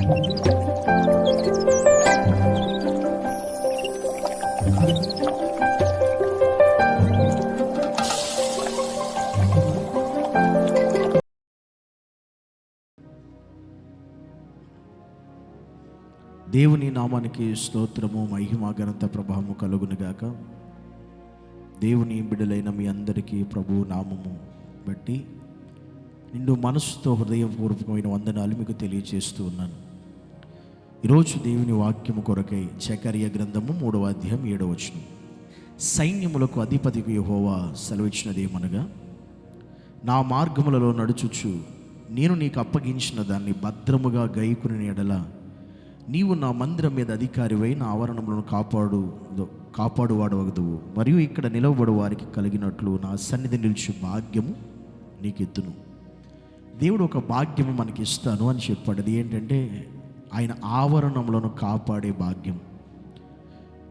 దేవుని నామానికి స్తోత్రము, మహిమ, ఘనత, ప్రభావము కలుగునుగాక. దేవుని బిడ్డలైన మీ అందరికీ ప్రభు నామము బట్టి నిండు మనసుతో హృదయపూర్వకమైన వందనాలు మీకు తెలియజేస్తూ ఉన్నాను. ఈరోజు దేవుని వాక్యము కొరకై జకర్యా గ్రంథము 3వ అధ్యాయం 7వ వచనం. సైన్యములకు అధిపతికి యెహోవా సెలవిచ్చినదేమనగా, నా మార్గములలో నడుచుచు నేను నీకు అప్పగించిన దాన్ని భద్రముగా గైకొనిన యెడల నీవు నా మందిరం మీద అధికారివై నా ఆవరణములను కాపాడువాడవగదువు, మరియు ఇక్కడ నిలవబడు వారికి కలిగినట్లు నా సన్నిధి నిలిచి భాగ్యము నీకు ఎత్తును. దేవుడు ఒక భాగ్యము మనకి ఇస్తాను అని చెప్పాడు. అది ఏంటంటే ఆయన ఆవరణములను కాపాడే భాగ్యం,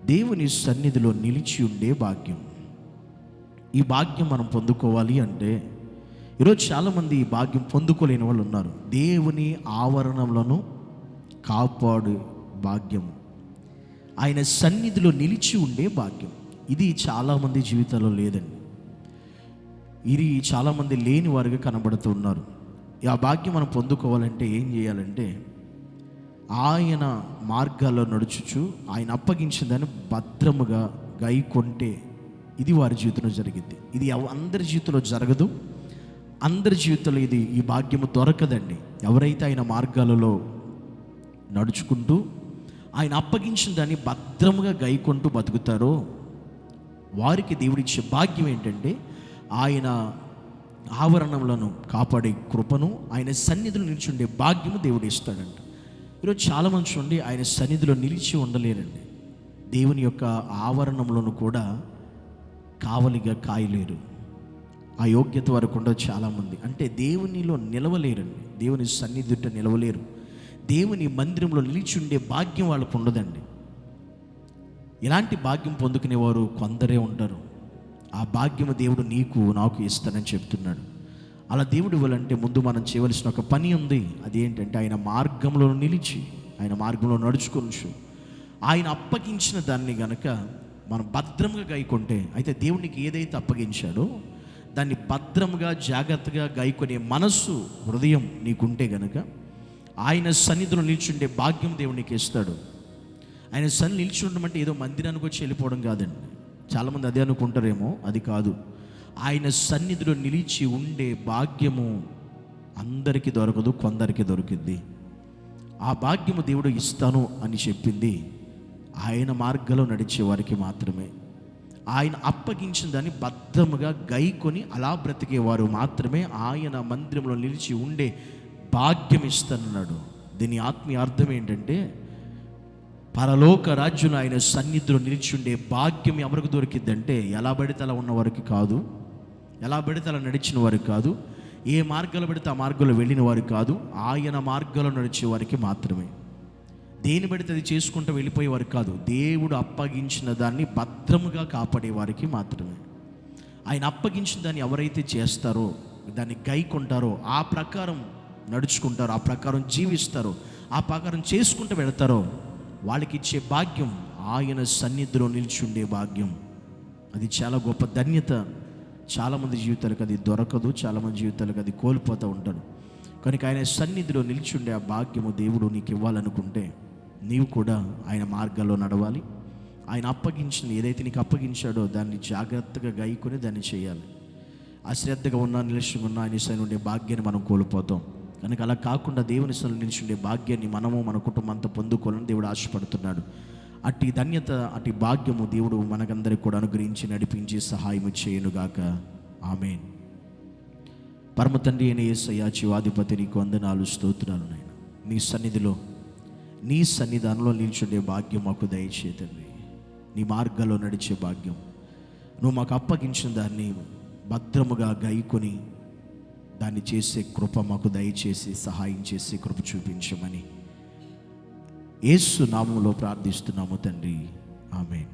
దేవుని సన్నిధిలో నిలిచి ఉండే భాగ్యం. ఈ భాగ్యం మనం పొందుకోవాలి అంటే ఈరోజు చాలామంది ఈ భాగ్యం పొందుకోలేని వాళ్ళు ఉన్నారు. దేవుని ఆవరణములను కాపాడు భాగ్యము, ఆయన సన్నిధిలో నిలిచి ఉండే భాగ్యం, ఇది చాలామంది జీవితాల్లో లేదండి. ఇది చాలామంది లేని వారిగా కనబడుతూ ఉన్నారు. ఆ భాగ్యం మనం పొందుకోవాలంటే ఏం చేయాలంటే ఆయన మార్గాల్లో నడుచుచు ఆయన అప్పగించిన దాన్ని భద్రముగా గైకొంటే ఇది వారి జీవితంలో జరిగింది. ఇది అందరి జీవితంలో జరగదు, అందరి జీవితంలో ఈ భాగ్యము దొరకదండి. ఎవరైతే ఆయన మార్గాలలో నడుచుకుంటూ ఆయన అప్పగించిన దాన్ని భద్రముగా గైకొంటూ బతుకుతారో వారికి దేవుడిచ్చే భాగ్యం ఏంటంటే ఆయన ఆవరణములను కాపాడే కృపను, ఆయన సన్నిధిలో నిలిచి ఉండే భాగ్యము దేవుడు ఇస్తాడంట. ఈరోజు చాలామంది చూడండి, ఆయన సన్నిధిలో నిలిచి ఉండలేరండి. దేవుని యొక్క ఆవరణములను కూడా కావలిగా కాయలేరు. ఆ యోగ్యత వరకు ఉండదు చాలామంది. అంటే దేవునిలో నిలవలేరండి, దేవుని సన్నిధిట నిలవలేరు. దేవుని మందిరంలో నిలిచి ఉండే భాగ్యం వాళ్ళకు ఉండదండి. ఇలాంటి భాగ్యం పొందుకునేవారు కొందరే ఉంటారు. ఆ భాగ్యము దేవుడు నీకు నాకు ఇస్తానని చెప్తున్నాడు. అలా దేవుడు ఇవ్వాలంటే ముందు మనం చేయవలసిన ఒక పని ఉంది. అది ఏంటంటే ఆయన మార్గంలో నిలిచి ఆయన మార్గంలో నడుచుకోవచ్చు. ఆయన అప్పగించిన దాన్ని గనక మనం భద్రంగా గైకొంటే, అయితే దేవునికి ఏదైతే అప్పగించాడో దాన్ని భద్రంగా జాగ్రత్తగా గైకొనే మనస్సు, హృదయం నీకుంటే గనక ఆయన సన్నిధిలో నిల్చుండే భాగ్యం దేవుడు నీకు ఇస్తాడు. ఆయన సన్నిధి నిలిచి ఉండడం అంటే ఏదో మందిరానికి వచ్చి వెళ్ళిపోవడం కాదండి. చాలామంది అదే అనుకుంటారేమో, అది కాదు. ఆయన సన్నిధిలో నిలిచి ఉండే భాగ్యము అందరికీ దొరకదు, కొందరికి దొరికింది. ఆ భాగ్యము దేవుడు ఇస్తాను అని చెప్పింది ఆయన మార్గంలో నడిచే వారికి మాత్రమే. ఆయన అప్పగించిన దాన్ని భద్రముగా గైకొని అలా బ్రతికేవారు మాత్రమే ఆయన మందిరంలో నిలిచి ఉండే భాగ్యం ఇస్తానన్నాడు. దీని ఆత్మీయ అర్థం ఏంటంటే పరలోక రాజ్యంలో ఆయన సన్నిధిలో నిలిచి ఉండే భాగ్యం ఎవరికి దొరికిద్దంటే ఎలా పడితే అలా ఉన్నవారికి కాదు, ఎలా పడితే అలా నడిచిన వారికి కాదు, ఏ మార్గాలు పడితే ఆ మార్గంలో వెళ్ళిన వారికి కాదు, ఆయన మార్గాల్లో నడిచే వారికి మాత్రమే. దేని పడితే అది చేసుకుంటూ వెళ్ళిపోయేవారికి కాదు, దేవుడు అప్పగించిన దాన్ని భద్రముగా కాపాడే వారికి మాత్రమే. ఆయన అప్పగించిన దాన్ని ఎవరైతే చేస్తారో, దాన్ని గైకొంటారో, ఆ ప్రకారం నడుచుకుంటారో, ఆ ప్రకారం జీవిస్తారో, ఆ ప్రకారం చేసుకుంటూ వెళతారో వాళ్ళకి ఇచ్చే భాగ్యం ఆయన సన్నిధిలో నిలిచి ఉండే భాగ్యం. అది చాలా గొప్ప ధన్యత. చాలామంది జీవితాలకు అది దొరకదు, చాలామంది జీవితాలకు అది కోల్పోతూ ఉంటారు. కనుక ఆయన సన్నిధిలో నిలిచి ఉండే ఆ భాగ్యము దేవుడు నీకు ఇవ్వాలనుకుంటే నీవు కూడా ఆయన మార్గాల్లో నడవాలి. ఆయన అప్పగించిన ఏదైతే నీకు అప్పగించాడో దాన్ని జాగ్రత్తగా గైకొని దాన్ని చేయాలి. అశ్రద్ధగా ఉన్నా, నిలిచి ఉన్నా ఆయన సన్నిధిలో ఉండే భాగ్యాన్ని మనం కోల్పోతాం. కనుక అలా కాకుండా దేవుని సన్నిధిలో నిలిచి ఉండే భాగ్యాన్ని మనము మన కుటుంబం అంతా పొందుకోవాలని దేవుడు ఆశపడుతున్నాడు. అట్టి ధన్యత, అట్టి భాగ్యము దేవుడు మనకందరికి కూడా అనుగ్రహించి నడిపించి సహాయము చేయనుగాక. ఆమేన్. పరమ తండ్రి అయిన యేసయ్య, జీవాధిపతి, నీకు వందనాలు, స్తోత్రాలు. నాయన నీ సన్నిధిలో, నీ సన్నిధానంలో నిలిచుండే భాగ్యం మాకు దయచేయి తండ్రి. నీ మార్గాల్లో నడిచే భాగ్యం, నువ్వు మాకు అప్పగించిన దాన్ని భద్రముగా గైకొని దాన్ని చేసే కృప మాకు దయచేసి సహాయం చేసి కృప చూపించమని యేసు నామములో ప్రార్థిస్తున్నాము తండ్రి. ఆమేన్.